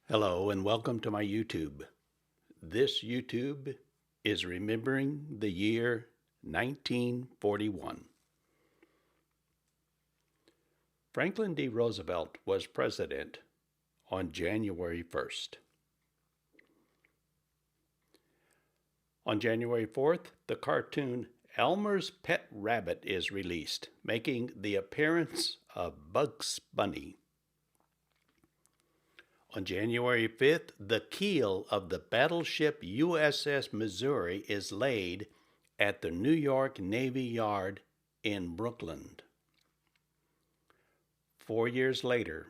Hello and welcome to my YouTube. This YouTube is remembering the year 1941. Franklin D. Roosevelt was president on January 1st. On January 4th, the cartoon Elmer's Pet Rabbit is released, making the appearance of Bugs Bunny. On January 5th, the keel of the battleship USS Missouri is laid at the New York Navy Yard in Brooklyn. 4 years later,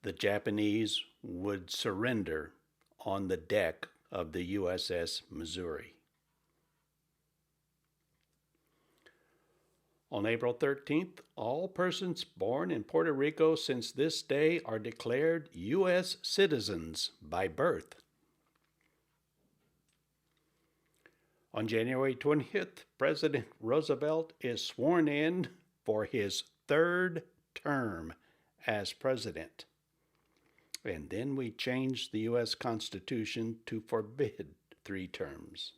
the Japanese would surrender on the deck of the USS Missouri. On April 13th, all persons born in Puerto Rico since this day are declared U.S. citizens by birth. On January 20th, President Roosevelt is sworn in for his third term as president. And then we changed the U.S. Constitution to forbid 3 terms.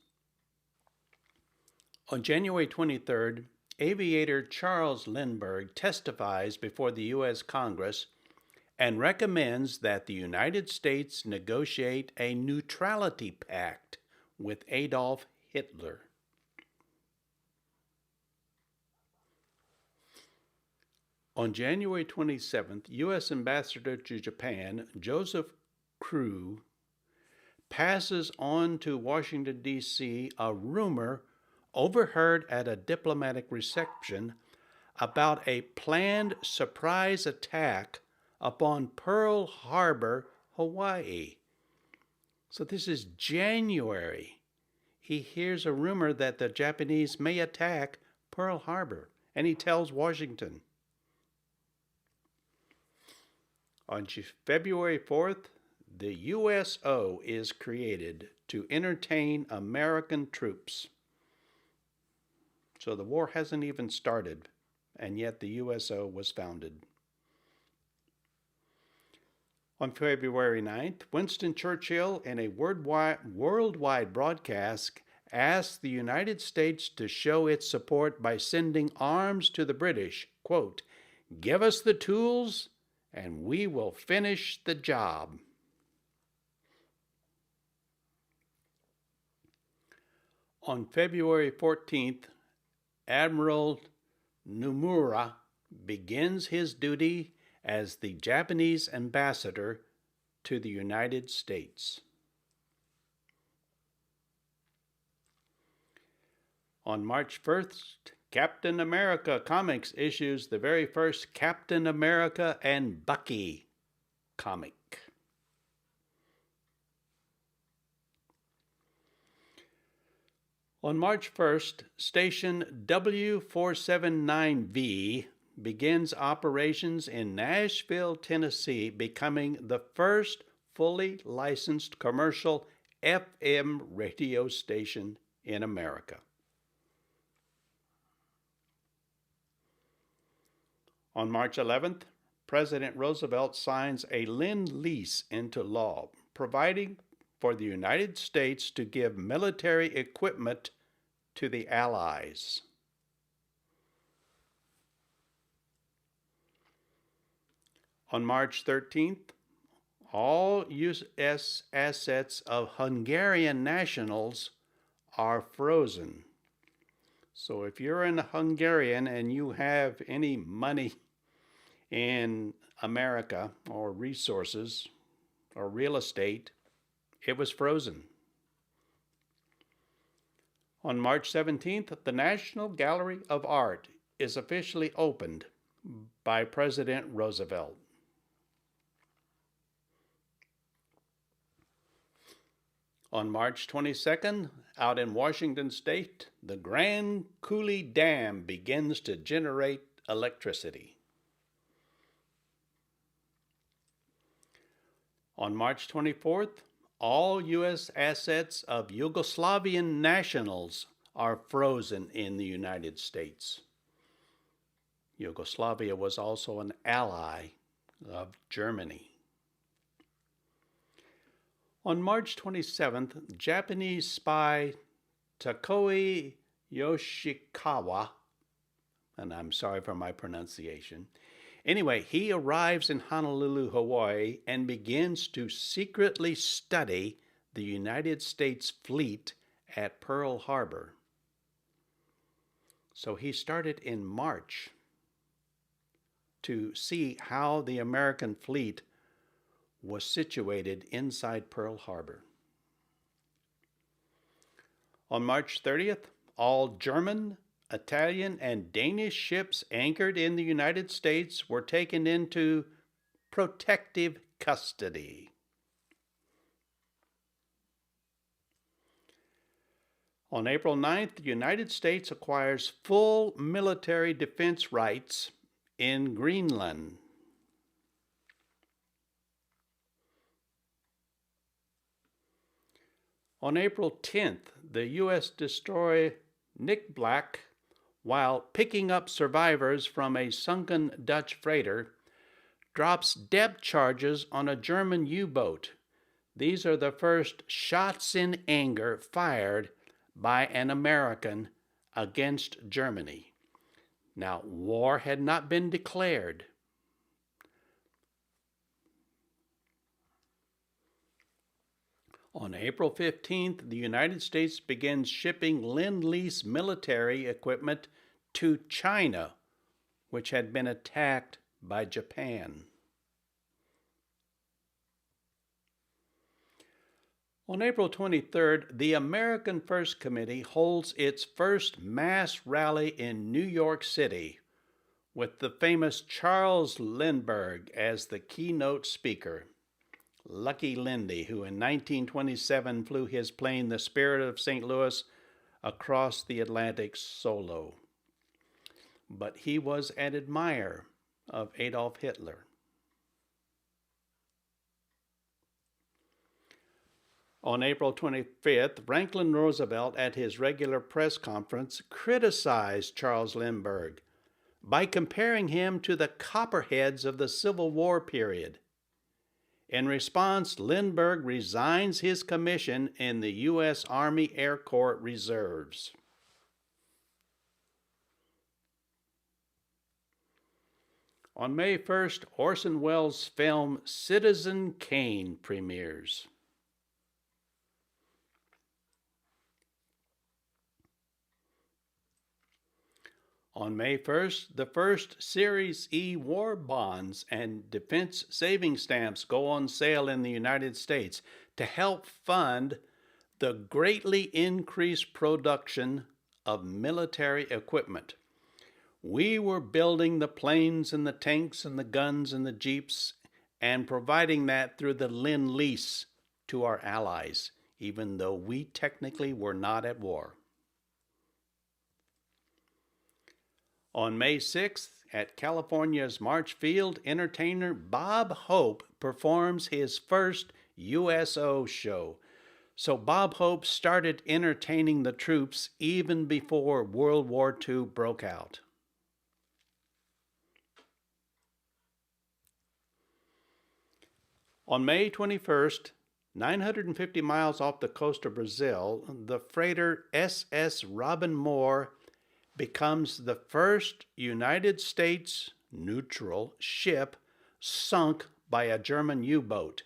On January 23rd, aviator Charles Lindbergh testifies before the U.S. Congress and recommends that the United States negotiate a neutrality pact with Adolf Hitler. On January 27th, U.S. Ambassador to Japan, Joseph Crew, passes on to Washington, D.C., a rumor overheard at a diplomatic reception about a planned surprise attack upon Pearl Harbor, Hawaii. So this is January. He hears a rumor that the Japanese may attack Pearl Harbor, and he tells Washington. On February 4th, the USO is created to entertain American troops. So the war hasn't even started, and yet the USO was founded. On February 9th, Winston Churchill, in a worldwide broadcast, asked the United States to show its support by sending arms to the British. Quote, "Give us the tools and we will finish the job." On February 14th, Admiral Nomura begins his duty as the Japanese ambassador to the United States. On March 1st, Captain America Comics issues the very first Captain America and Bucky comic. On March 1st, Station W479V begins operations in Nashville, Tennessee, becoming the first fully licensed commercial FM radio station in America. On March 11th, President Roosevelt signs a Lend-Lease into law, providing for the United States to give military equipment to the Allies. On March 13th, all U.S. assets of Hungarian nationals are frozen. So if you're an Hungarian and you have any money in America or resources or real estate, it was frozen. On March 17th, the National Gallery of Art is officially opened by President Roosevelt. On March 22nd, out in Washington State, the Grand Coulee Dam begins to generate electricity. On March 24th, all U.S. assets of Yugoslavian nationals are frozen in the United States. Yugoslavia was also an ally of Germany. On March 27th, Japanese spy Takoi Yoshikawa, and I'm sorry for my pronunciation. Anyway, he arrives in Honolulu, Hawaii, and begins to secretly study the United States fleet at Pearl Harbor. So he started in March to see how the American fleet was situated inside Pearl Harbor. On March 30th, all German, Italian, and Danish ships anchored in the United States were taken into protective custody. On April 9th, the United States acquires full military defense rights in Greenland. On April 10th, the U.S. destroyer Nick Black, while picking up survivors from a sunken Dutch freighter, drops depth charges on a German U-boat. These are the first shots in anger fired by an American against Germany. Now, war had not been declared. On April 15th, the United States begins shipping Lend-Lease military equipment to China, which had been attacked by Japan. On April 23rd, the American First Committee holds its first mass rally in New York City, with the famous Charles Lindbergh as the keynote speaker. Lucky Lindy, who in 1927 flew his plane, the Spirit of St. Louis, across the Atlantic solo. But he was an admirer of Adolf Hitler. On April 25th, Franklin Roosevelt, at his regular press conference, criticized Charles Lindbergh by comparing him to the Copperheads of the Civil War period. In response, Lindbergh resigns his commission in the U.S. Army Air Corps Reserves. On May 1st, Orson Welles' film Citizen Kane premieres. On May 1st, the first Series E war bonds and defense savings stamps go on sale in the United States to help fund the greatly increased production of military equipment. We were building the planes and the tanks and the guns and the jeeps and providing that through the Lend-Lease to our allies, even though we technically were not at war. On May 6th, at California's March Field, entertainer Bob Hope performs his first USO show. So Bob Hope started entertaining the troops even before World War II broke out. On May 21st, 950 miles off the coast of Brazil, the freighter SS Robin Moore becomes the first United States neutral ship sunk by a German U-boat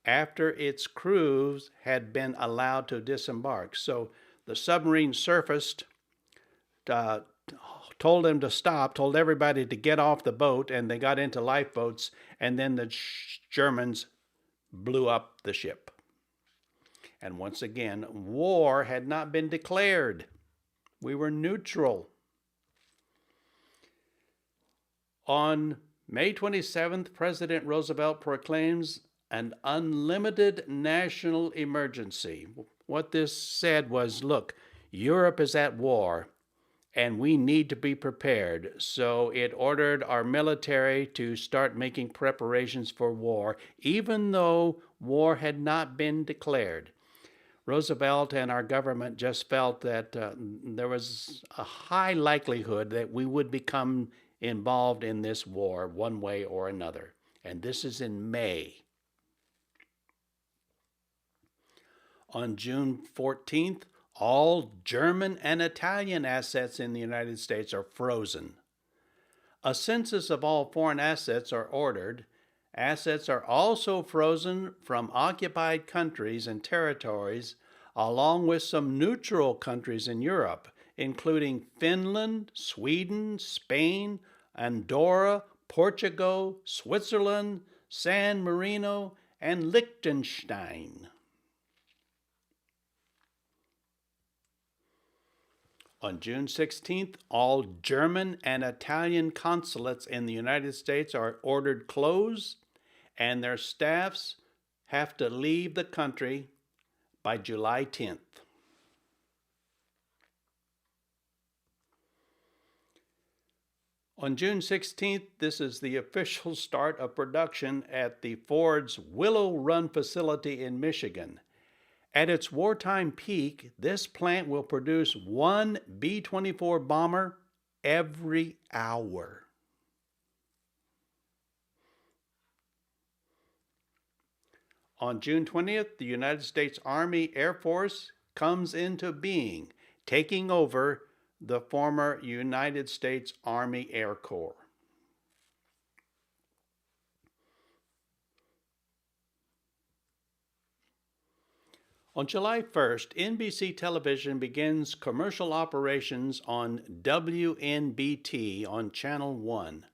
after its crews had been allowed to disembark. So the submarine surfaced, told them to stop, told everybody to get off the boat, and they got into lifeboats, and then the Germans blew up the ship. And once again, war had not been declared. We were neutral. On May 27th, President Roosevelt proclaims an unlimited national emergency. What this said was, look, Europe is at war, and we need to be prepared. So it ordered our military to start making preparations for war, even though war had not been declared. Roosevelt and our government just felt that there was a high likelihood that we would become involved in this war one way or another. And this is in May. On June 14th, all German and Italian assets in the United States are frozen. A census of all foreign assets are ordered. Assets are also frozen from occupied countries and territories, along with some neutral countries in Europe, including Finland, Sweden, Spain, Andorra, Portugal, Switzerland, San Marino, and Liechtenstein. On June 16th, all German and Italian consulates in the United States are ordered closed, and their staffs have to leave the country by July 10th. On June 16th, this is the official start of production at the Ford's Willow Run facility in Michigan. At its wartime peak, this plant will produce one B-24 bomber every hour. On June 20th, the United States Army Air Force comes into being, taking over the former United States Army Air Corps. On July 1st, NBC Television begins commercial operations on WNBT on Channel 1.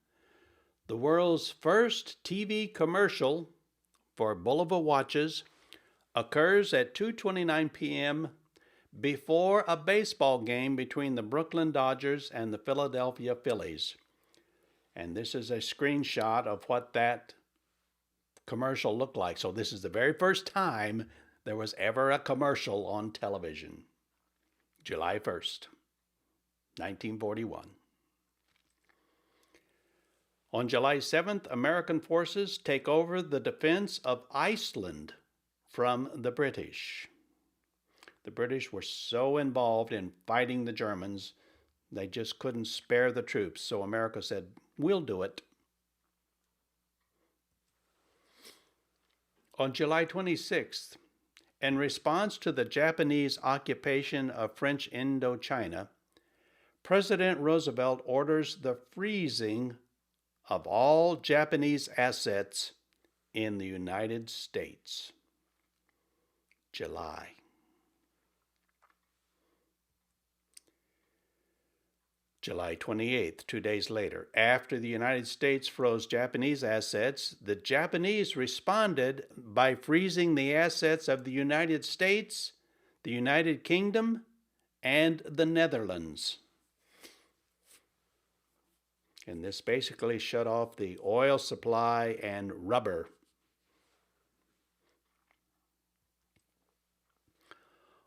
The world's first TV commercial for Bulova watches occurs at 2:29 p.m. before a baseball game between the Brooklyn Dodgers and the Philadelphia Phillies. And this is a screenshot of what that commercial looked like. So this is the very first time there was ever a commercial on television. July 1st, 1941. On July 7th, American forces take over the defense of Iceland from the British. The British were so involved in fighting the Germans, they just couldn't spare the troops. So America said, we'll do it. On July 26th, in response to the Japanese occupation of French Indochina, President Roosevelt orders the freezing of all Japanese assets in the United States. July. July 28th, 2 days later, after the United States froze Japanese assets, the Japanese responded by freezing the assets of the United States, the United Kingdom, and the Netherlands. And this basically shut off the oil supply and rubber.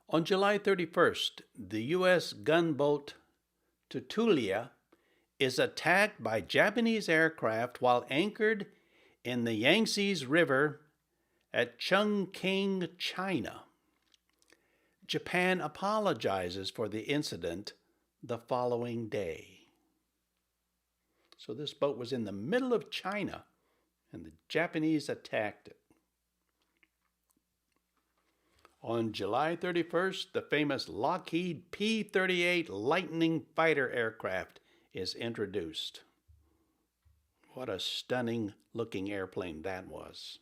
On July 31st, the U.S. gunboat Tutuila is attacked by Japanese aircraft while anchored in the Yangtze River at Chongqing, China. Japan apologizes for the incident the following day. So this boat was in the middle of China, and the Japanese attacked it. On July 31st, the famous Lockheed P-38 Lightning fighter aircraft is introduced. What a stunning looking airplane that was.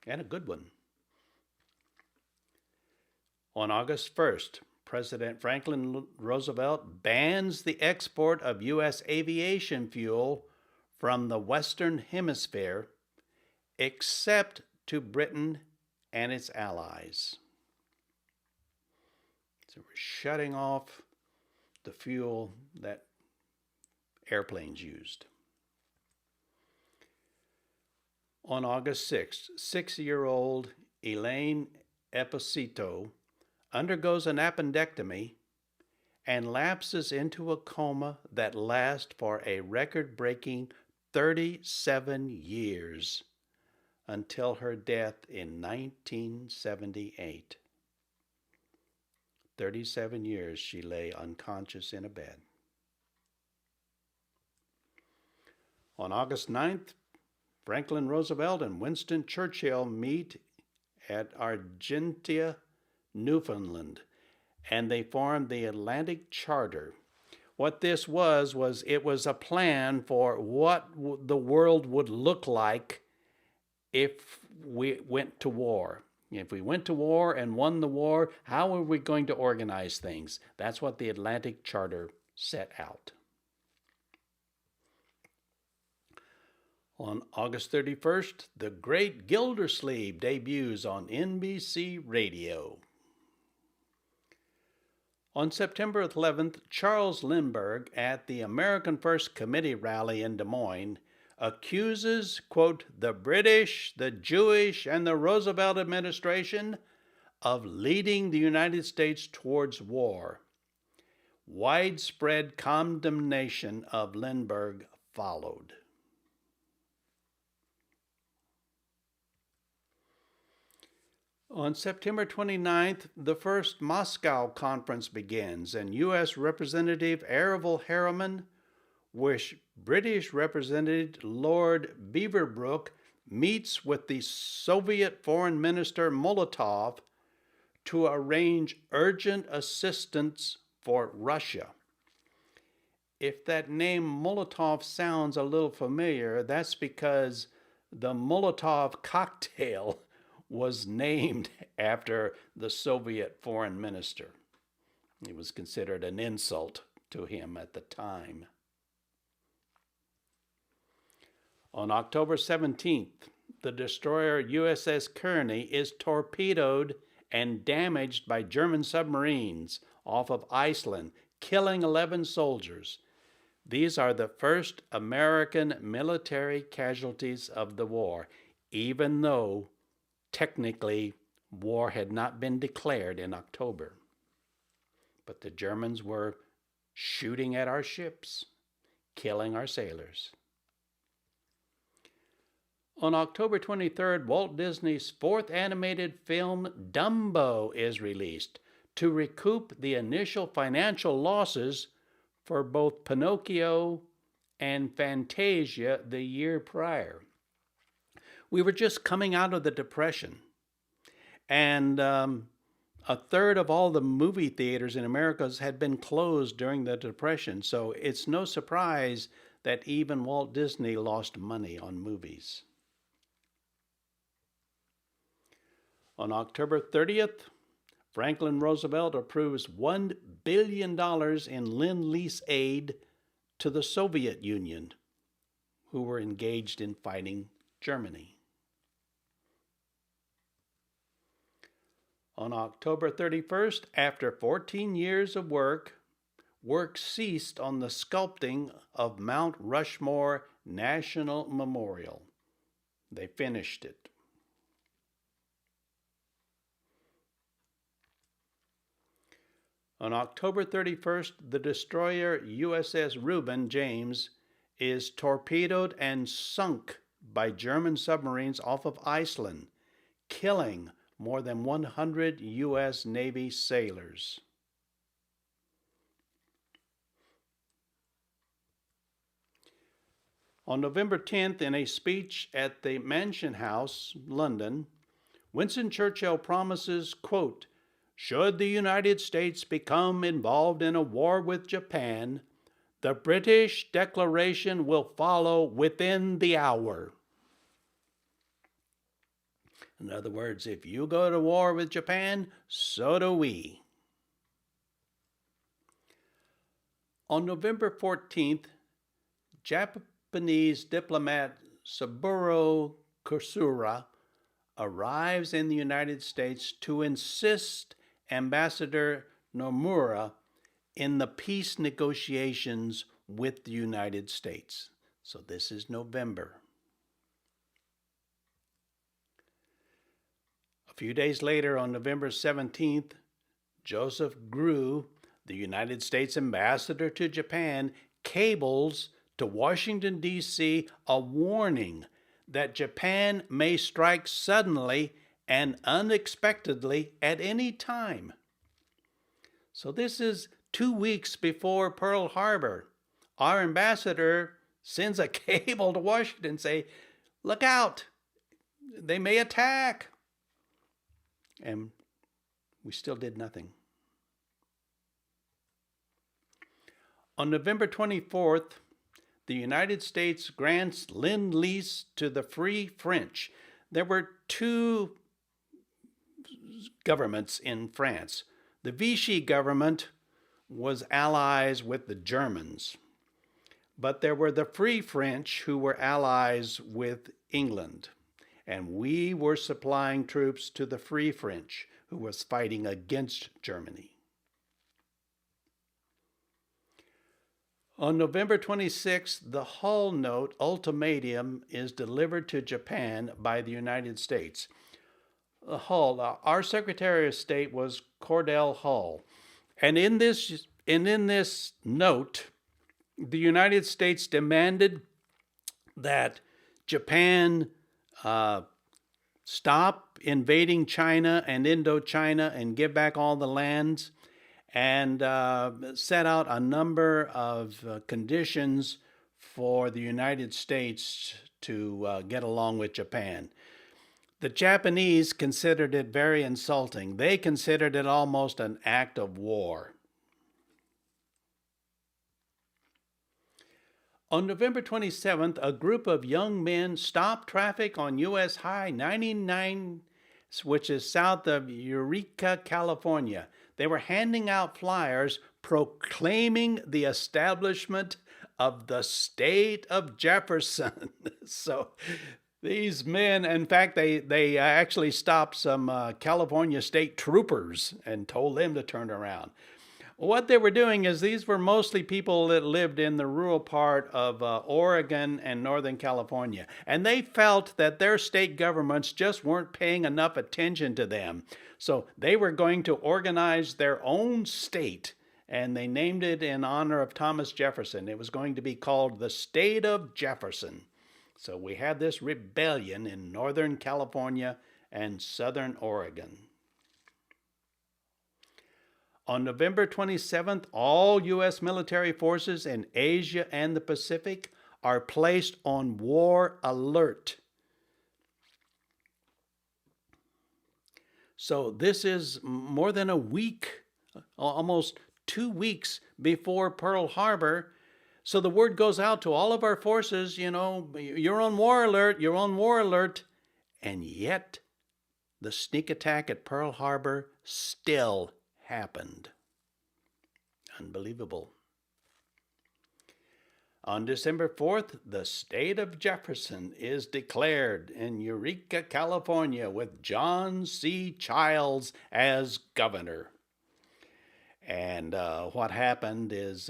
And a good one. On August 1st, President Franklin Roosevelt bans the export of U.S. aviation fuel from the Western Hemisphere, except to Britain and its allies. So we're shutting off the fuel that airplanes used. On August 6th, 6-year-old Elaine Esposito undergoes an appendectomy and lapses into a coma that lasts for a record-breaking 37 years until her death in 1978. 37 years she lay unconscious in a bed. On August 9th, Franklin Roosevelt and Winston Churchill meet at Argentia, Newfoundland, and they formed the Atlantic Charter. What this was it was a plan for what the world would look like if we went to war. If we went to war and won the war, how are we going to organize things? That's what the Atlantic Charter set out. On August 31st, The Great Gildersleeve debuts on NBC Radio. On September 11th, Charles Lindbergh, at the American First Committee rally in Des Moines, accuses, quote, the British, the Jewish, and the Roosevelt administration of leading the United States towards war. Widespread condemnation of Lindbergh followed. On September 29th, the first Moscow conference begins, and U.S. Representative Orville Harriman, with British Representative Lord Beaverbrook, meets with the Soviet Foreign Minister Molotov to arrange urgent assistance for Russia. If that name Molotov sounds a little familiar, that's because the Molotov cocktail was named after the Soviet foreign minister. It was considered an insult to him at the time. On October 17th, the destroyer USS Kearney is torpedoed and damaged by German submarines off of Iceland, killing 11 soldiers. These are the first American military casualties of the war, even though technically war had not been declared in October. But the Germans were shooting at our ships, killing our sailors. On October 23rd, Walt Disney's fourth animated film, Dumbo, is released to recoup the initial financial losses for both Pinocchio and Fantasia the year prior. We were just coming out of the Depression, and a third of all the movie theaters in America had been closed during the Depression, so it's no surprise that even Walt Disney lost money on movies. On October 30th, Franklin Roosevelt approves $1 billion in Lend-Lease aid to the Soviet Union, who were engaged in fighting Germany. On October 31st, after 14 years of work ceased on the sculpting of Mount Rushmore National Memorial. They finished it. On October 31st, the destroyer USS Reuben James is torpedoed and sunk by German submarines off of Iceland, killing more than 100 U.S. Navy sailors. On November 10th, in a speech at the Mansion House, London, Winston Churchill promises, quote, should the United States become involved in a war with Japan, the British declaration will follow within the hour. In other words, if you go to war with Japan, so do we. On November 14th, Japanese diplomat Saburo Kusura arrives in the United States to assist Ambassador Nomura in the peace negotiations with the United States. So this is November. A few days later, on November 17th, Joseph Grew, the United States ambassador to Japan, cables to Washington, D.C. a warning that Japan may strike suddenly and unexpectedly at any time. So this is 2 weeks before Pearl Harbor. Our ambassador sends a cable to Washington saying, look out, they may attack. And we still did nothing. On November 24th, the United States grants Lend-Lease to the Free French. There were two governments in France. The Vichy government was allies with the Germans, but there were the Free French who were allies with England, and we were supplying troops to the Free French who was fighting against Germany. On November 26th, the Hull Note ultimatum is delivered to Japan by the United States. Hull, our Secretary of State was Cordell Hull. And in this note, the United States demanded that Japan stop invading China and Indochina and give back all the lands, and set out a number of conditions for the United States to get along with Japan. The Japanese considered it very insulting. They considered it almost an act of war. On November 27th, a group of young men stopped traffic on U.S. Highway 99, which is south of Eureka, California. They were handing out flyers proclaiming the establishment of the state of Jefferson. So these men, in fact, they actually stopped some California state troopers and told them to turn around. What they were doing is these were mostly people that lived in the rural part of Oregon and Northern California. And they felt that their state governments just weren't paying enough attention to them. So they were going to organize their own state, and they named it in honor of Thomas Jefferson. It was going to be called the State of Jefferson. So we had this rebellion in Northern California and Southern Oregon. On November 27th, all U.S. military forces in Asia and the Pacific are placed on war alert. So this is more than a week, almost 2 weeks before Pearl Harbor. So the word goes out to all of our forces, you're on war alert, you're on war alert. And yet, the sneak attack at Pearl Harbor still happened. Unbelievable. On December 4th, the state of Jefferson is declared in Eureka, California, with John C. Childs as governor. And what happened is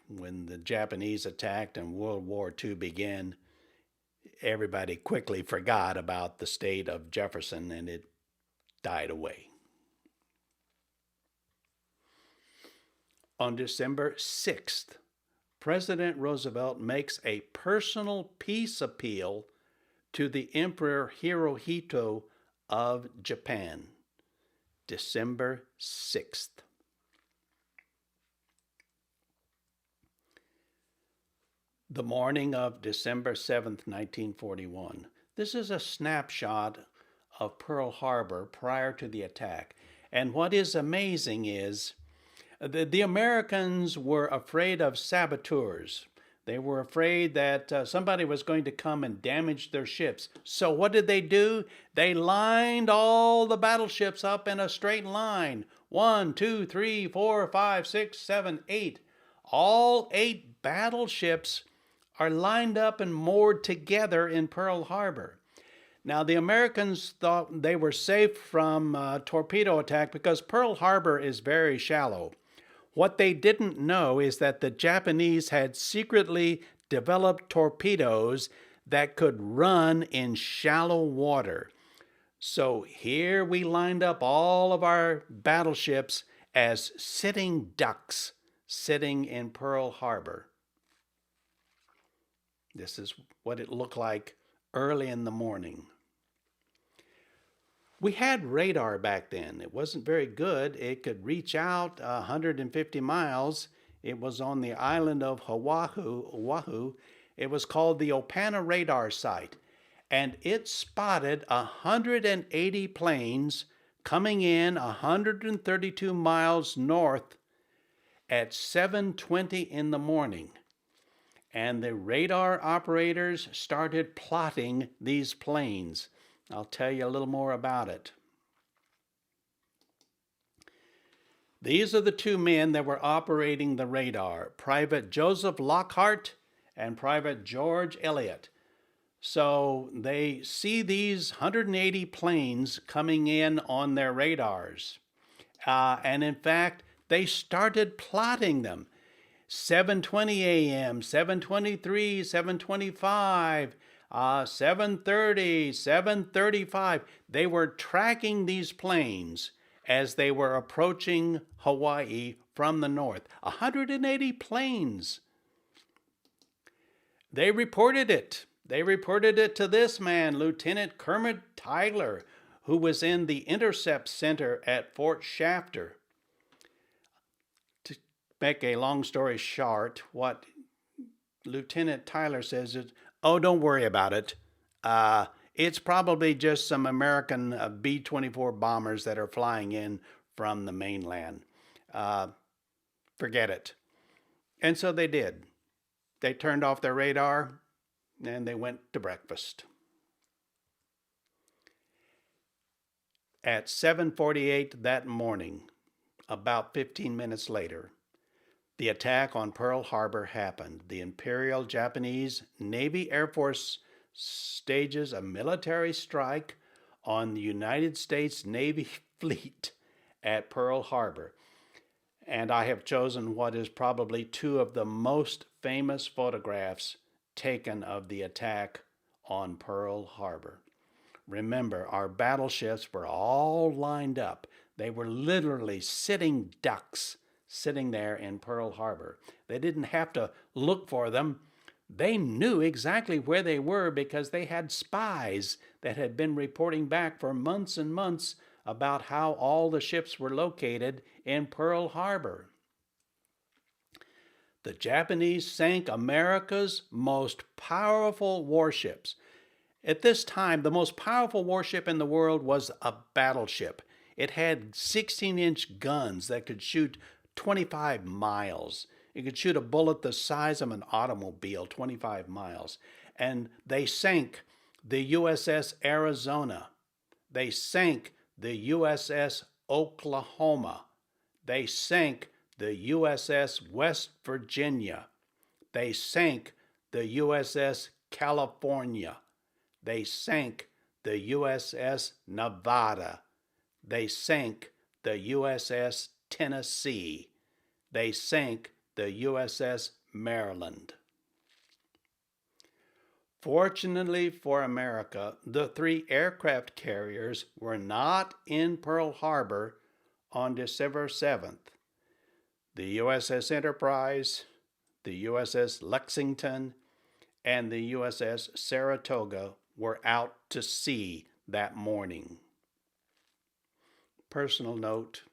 when the Japanese attacked and World War II began, everybody quickly forgot about the state of Jefferson, and it died away. On December 6th, President Roosevelt makes a personal peace appeal to the Emperor Hirohito of Japan. December 6th. The morning of December 7th, 1941. This is a snapshot of Pearl Harbor prior to the attack. And what is amazing is the Americans were afraid of saboteurs. They were afraid that somebody was going to come and damage their ships. So what did they do? They lined all the battleships up in a straight line. 1, 2, 3, 4, 5, 6, 7, 8. All 8 battleships are lined up and moored together in Pearl Harbor. Now, the Americans thought they were safe from torpedo attack because Pearl Harbor is very shallow. What they didn't know is that the Japanese had secretly developed torpedoes that could run in shallow water. So here we lined up all of our battleships as sitting ducks sitting in Pearl Harbor. This is what it looked like early in the morning. We had radar back then. It wasn't very good. It could reach out 150 miles. It was on the island of Oahu. It was called the Opana Radar Site. And it spotted 180 planes coming in 132 miles north at 7:20 in the morning. And the radar operators started plotting these planes. I'll tell you a little more about it. These are the two men that were operating the radar, Private Joseph Lockhart and Private George Elliott. So they see these 180 planes coming in on their radars. And in fact, they started plotting them. 7:20 a.m., 7:23, 7:25, 7:30, 7:35. They were tracking these planes as they were approaching Hawaii from the north. 180 planes. They reported it. They reported it to this man, Lieutenant Kermit Tyler, who was in the Intercept Center at Fort Shafter. To make a long story short, what Lieutenant Tyler says is, oh, don't worry about it. It's probably just some American B-24 bombers that are flying in from the mainland. Forget it. And so they did. They turned off their radar and they went to breakfast. At 7:48 that morning, about 15 minutes later, the attack on Pearl Harbor happened. The Imperial Japanese Navy Air Force stages a military strike on the United States Navy fleet at Pearl Harbor. And I have chosen what is probably two of the most famous photographs taken of the attack on Pearl Harbor. Remember, our battleships were all lined up. They were literally sitting ducks sitting there in Pearl Harbor. They didn't have to look for them. They knew exactly where they were because they had spies that had been reporting back for months and months about how all the ships were located in Pearl Harbor. The Japanese sank America's most powerful warships. At this time, the most powerful warship in the world was a battleship. It had 16-inch guns that could shoot 25 miles. It could shoot a bullet the size of an automobile, 25 miles. And they sank the USS Arizona. They sank the USS Oklahoma. They sank the USS West Virginia. They sank the USS California. They sank the USS Nevada. They sank the USS Tennessee. They sank the USS Maryland. Fortunately for America, the three aircraft carriers were not in Pearl Harbor on December 7th. The USS Enterprise, the USS Lexington, and the USS Saratoga were out to sea that morning. Personal note: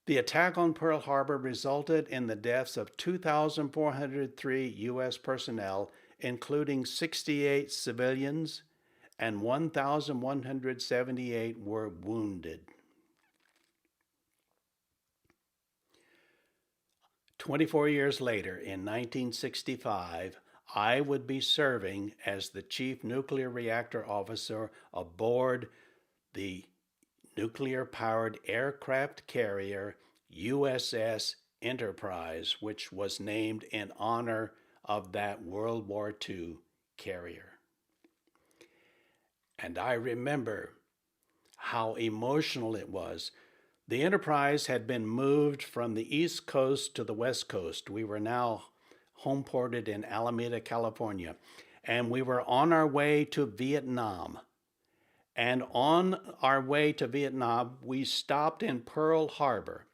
the attack on Pearl Harbor resulted in the deaths of 2,403 U.S. personnel, including 68 civilians, and 1,178 were wounded. 24 years later, in 1965, I would be serving as the chief nuclear reactor officer aboard the nuclear-powered aircraft carrier USS Enterprise, which was named in honor of that World War II carrier. And I remember how emotional it was. The Enterprise had been moved from the East Coast to the West Coast. We were now homeported in Alameda, California, and we were on our way to Vietnam. And on our way to Vietnam, we stopped in Pearl Harbor.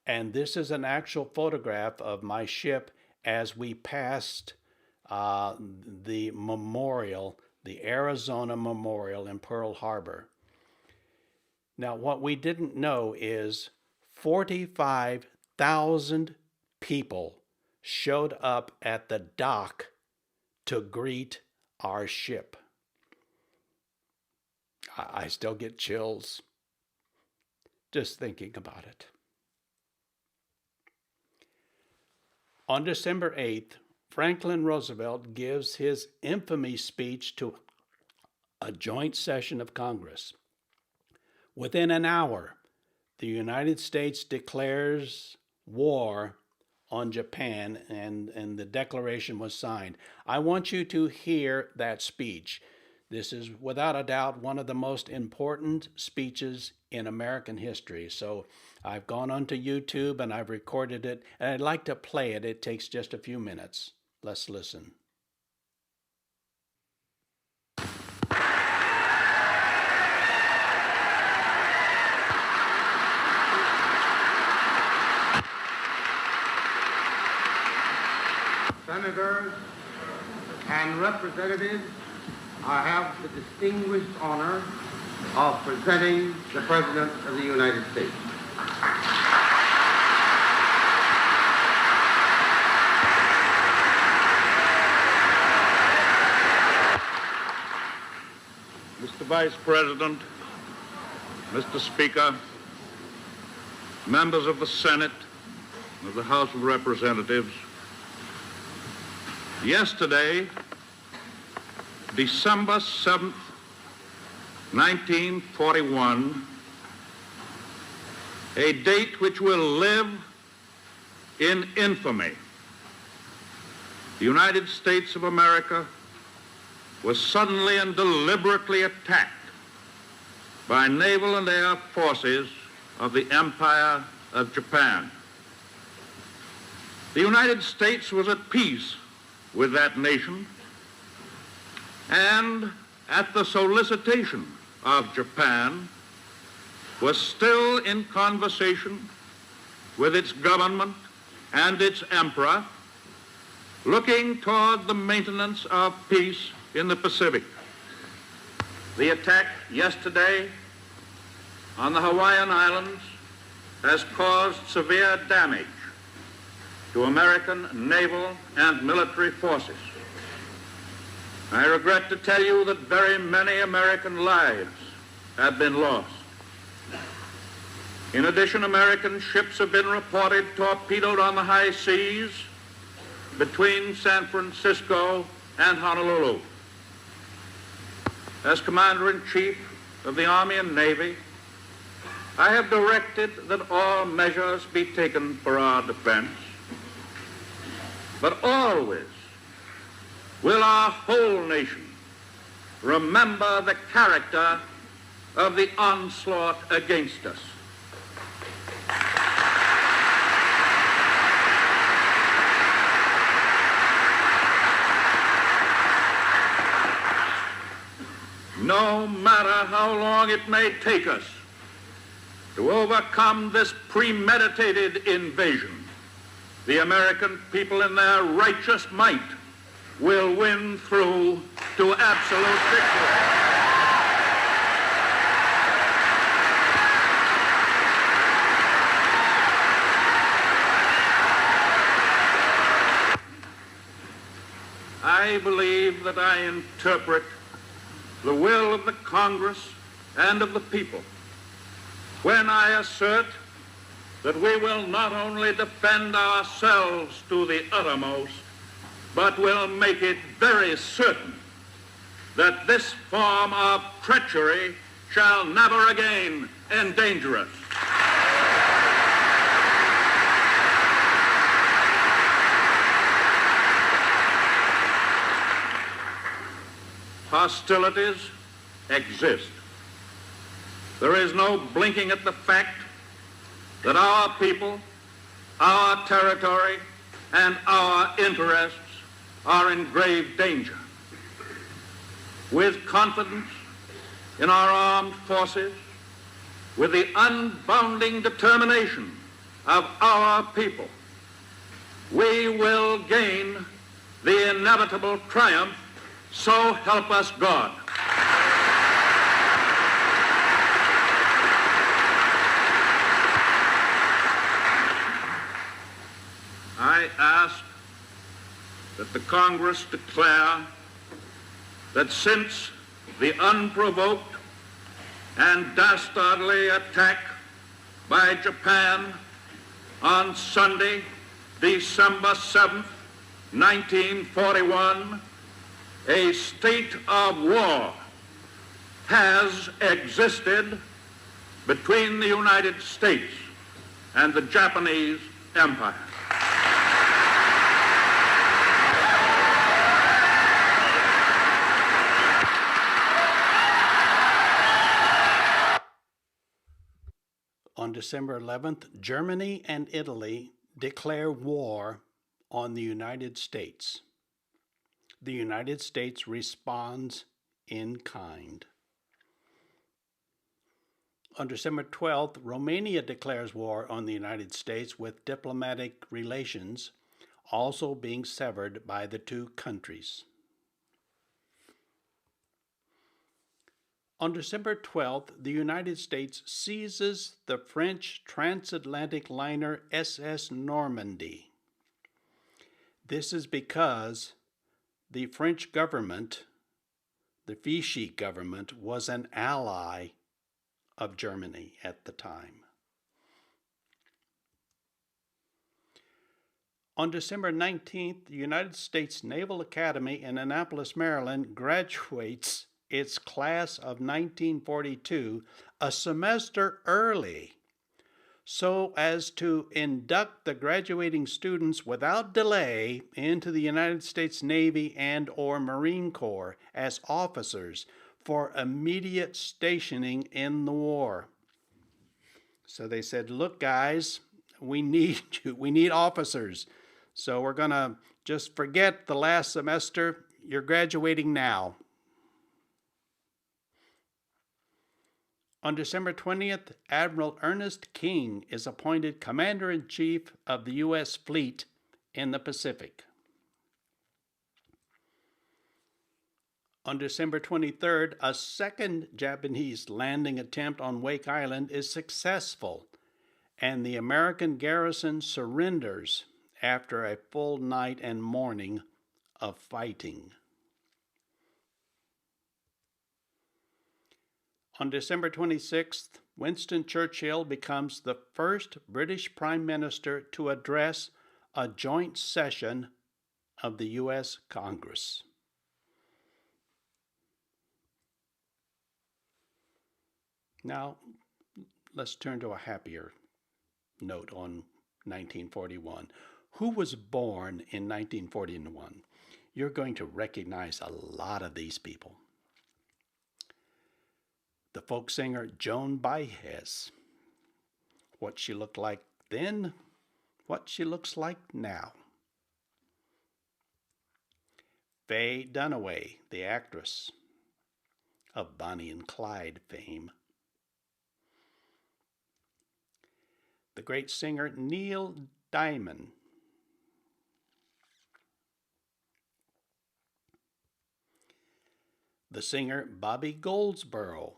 And this is an actual photograph of my ship as we passed the memorial, the Arizona Memorial in Pearl Harbor. Now, what we didn't know is 45,000 people showed up at the dock to greet our ship. I still get chills. just thinking about it. On December 8th, Franklin Roosevelt gives his infamy speech to a joint session of Congress. Within an hour, the United States declares war on Japan, and the declaration was signed. I want you to hear that speech. This is without a doubt one of the most important speeches in American history. So I've gone onto YouTube and I've recorded it, and I'd like to play it. It takes just a few minutes. Let's listen. Senators and representatives, I have the distinguished honor of presenting the President of the United States. Mr. Vice President, Mr. Speaker, members of the Senate, of the House of Representatives, yesterday, December 7th, 1941, a date which will live in infamy, the United States of America was suddenly and deliberately attacked by naval and air forces of the Empire of Japan. The United States was at peace with that nation, and at the solicitation of Japan, was still in conversation with its government and its emperor, looking toward the maintenance of peace in the Pacific. The attack yesterday on the Hawaiian Islands has caused severe damage to American naval and military forces. I regret to tell you that very many American lives have been lost. In addition, American ships have been reported torpedoed on the high seas between San Francisco and Honolulu. As Commander-in-Chief of the Army and Navy, I have directed that all measures be taken for our defense, but always will our whole nation remember the character of the onslaught against us. No matter how long it may take us to overcome this premeditated invasion, the American people in their righteous might will win through to absolute victory. I believe that I interpret the will of the Congress and of the people when I assert that we will not only defend ourselves to the uttermost, but will make it very certain that this form of treachery shall never again endanger us. Hostilities exist. There is no blinking at the fact that our people, our territory, and our interests are in grave danger. With confidence in our armed forces, with the unbounding determination of our people, we will gain the inevitable triumph. So help us God. I ask that the Congress declare that since the unprovoked and dastardly attack by Japan on Sunday, December 7th, 1941, a state of war has existed between the United States and the Japanese Empire. On December 11th, Germany and Italy declare war on the United States. The United States responds in kind. On December 12th, Romania declares war on the United States, with diplomatic relations also being severed by the two countries. On December 12th, the United States seizes the French transatlantic liner SS Normandy. This is because the French government, the Vichy government, was an ally of Germany at the time. On December 19th, the United States Naval Academy in Annapolis, Maryland graduates its class of 1942 a semester early so as to induct the graduating students without delay into the United States Navy and/or Marine Corps as officers for immediate stationing in the war. So they said, look, guys, we need you. We need officers. So we're going to just forget the last semester. You're graduating now. On December 20th, Admiral Ernest King is appointed Commander-in-Chief of the U.S. Fleet in the Pacific. On December 23rd, a second Japanese landing attempt on Wake Island is successful, and the American garrison surrenders after a full night and morning of fighting. On December 26th, Winston Churchill becomes the first British Prime Minister to address a joint session of the U.S. Congress. Now, let's turn to a happier note on 1941. Who was born in 1941? You're going to recognize a lot of these people. The folk singer Joan Baez. What she looked like then, what she looks like now. Faye Dunaway, the actress of Bonnie and Clyde fame. The great singer Neil Diamond. The singer Bobby Goldsboro.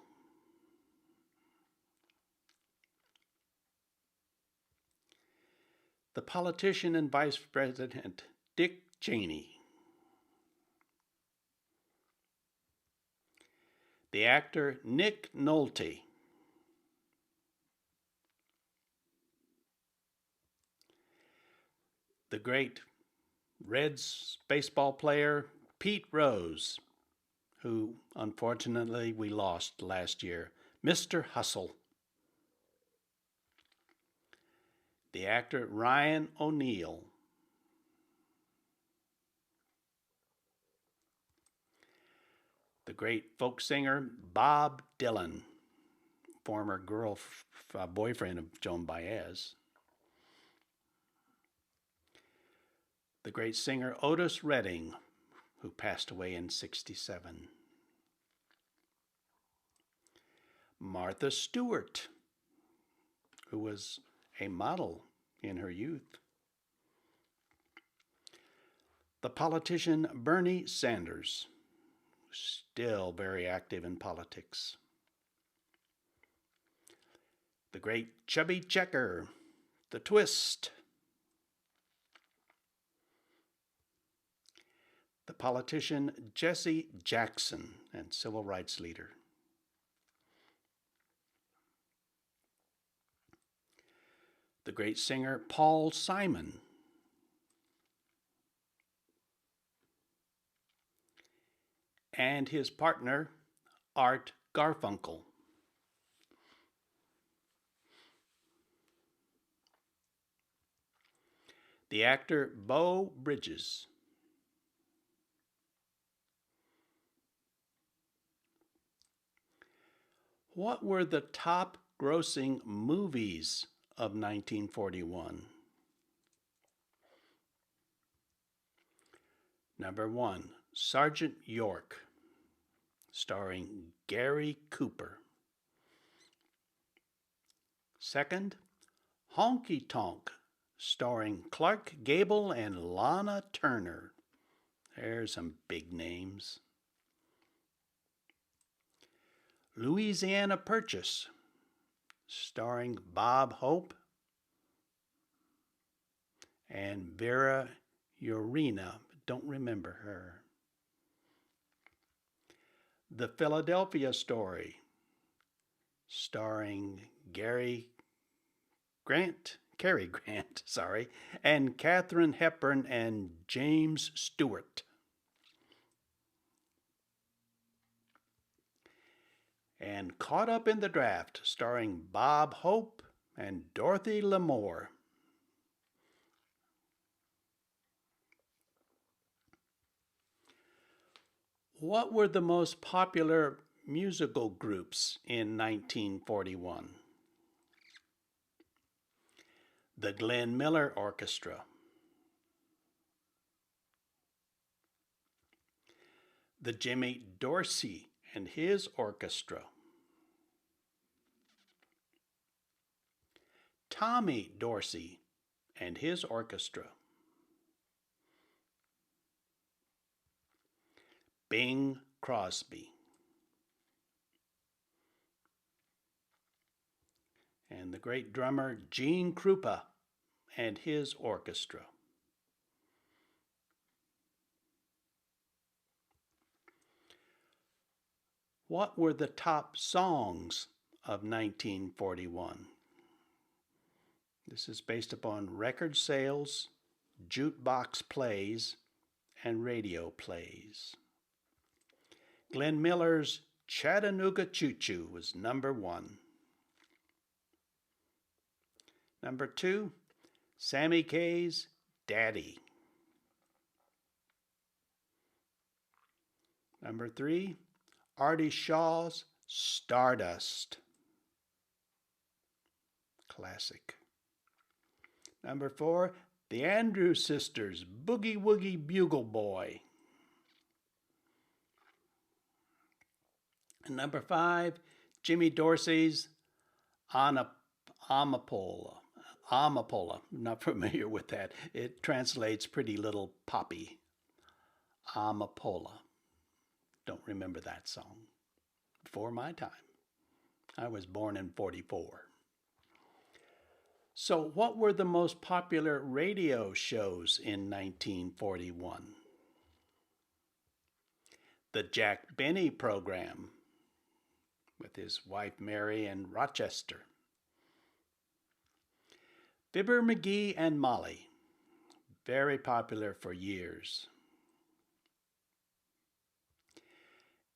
The politician and Vice President Dick Cheney. The actor Nick Nolte. The great Reds baseball player Pete Rose, who unfortunately we lost last year, Mr. Hustle. The actor Ryan O'Neal. The great folk singer Bob Dylan, former boyfriend of Joan Baez. The great singer Otis Redding, who passed away in 1967. Martha Stewart, who was a model in her youth. The politician Bernie Sanders, still very active in politics. The great Chubby Checker, The Twist. The politician Jesse Jackson and civil rights leader. the great singer Paul Simon, and his partner Art Garfunkel. The actor Beau Bridges. What were the top grossing movies of 1941? Number 1, Sergeant York, starring Gary Cooper. Second, Honky Tonk, starring Clark Gable and Lana Turner. There's some big names. Louisiana Purchase, starring Bob Hope and Vera Urena. Don't remember her. The Philadelphia Story, starring Cary Grant, and Katharine Hepburn and James Stewart. And Caught Up in the Draft, starring Bob Hope and Dorothy Lamour. What were the most popular musical groups in 1941? The Glenn Miller Orchestra, the Jimmy Dorsey and his orchestra, Tommy Dorsey and his orchestra, Bing Crosby, and the great drummer Gene Krupa and his orchestra. What were the top songs of 1941? This is based upon record sales, jukebox plays, and radio plays. Glenn Miller's Chattanooga Choo Choo was number 1. Number 2, Sammy Kaye's Daddy. Number 3, Artie Shaw's Stardust. Classic. Number 4, the Andrews Sisters' Boogie Woogie Bugle Boy. And number 5, Jimmy Dorsey's Amapola. Amapola. I'm not familiar with that. It translates Pretty Little Poppy. Amapola. Don't remember that song. Before my time. I was born in 44. So what were the most popular radio shows in 1941? The Jack Benny program with his wife Mary in Rochester. Fibber McGee and Molly, very popular for years.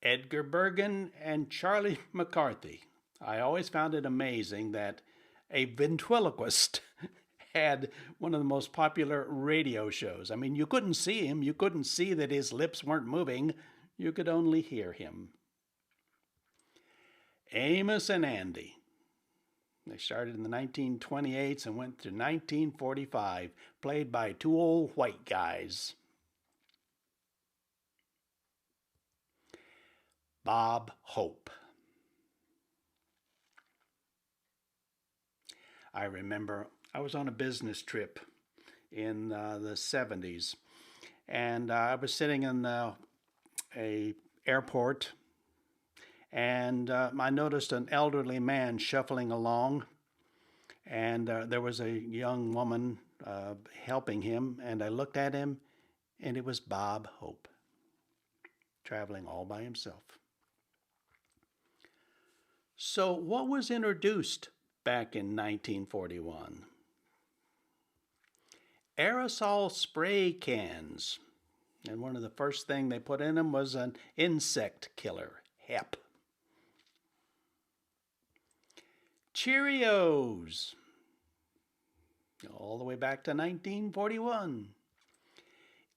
Edgar Bergen and Charlie McCarthy. I always found it amazing that a ventriloquist had one of the most popular radio shows. I mean, you couldn't see him. You couldn't see that his lips weren't moving. You could only hear him. Amos and Andy. They started in the 1928s and went to 1945, played by 2 old white guys. Bob Hope. I remember I was on a business trip in the 70s, and I was sitting in a airport, and I noticed an elderly man shuffling along, and there was a young woman helping him, and I looked at him, and it was Bob Hope, traveling all by himself. So what was introduced back in 1941? aerosol spray cans. And one of the first thing they put in them was an insect killer, HEP. Cheerios, all the way back to 1941.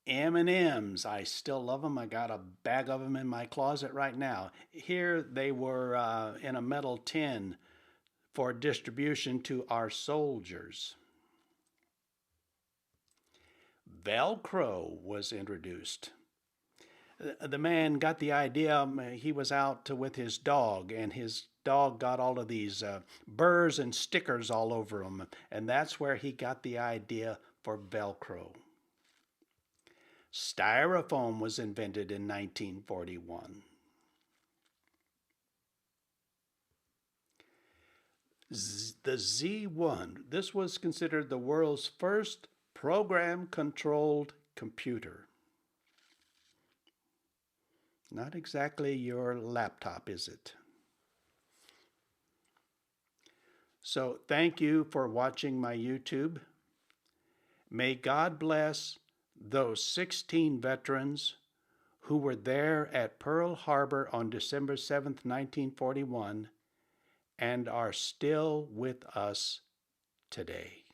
M&Ms, I still love them. I got a bag of them in my closet right now. Here they were in a metal tin for distribution to our soldiers. Velcro was introduced. The man got the idea. He was out with his dog, and his dog got all of these burrs and stickers all over him, and that's where he got the idea for Velcro. Styrofoam was invented in 1941. The Z1, this was considered the world's first program-controlled computer. Not exactly your laptop, is it? So thank you for watching my YouTube. May God bless those 16 veterans who were there at Pearl Harbor on December 7th, 1941, and are still with us today.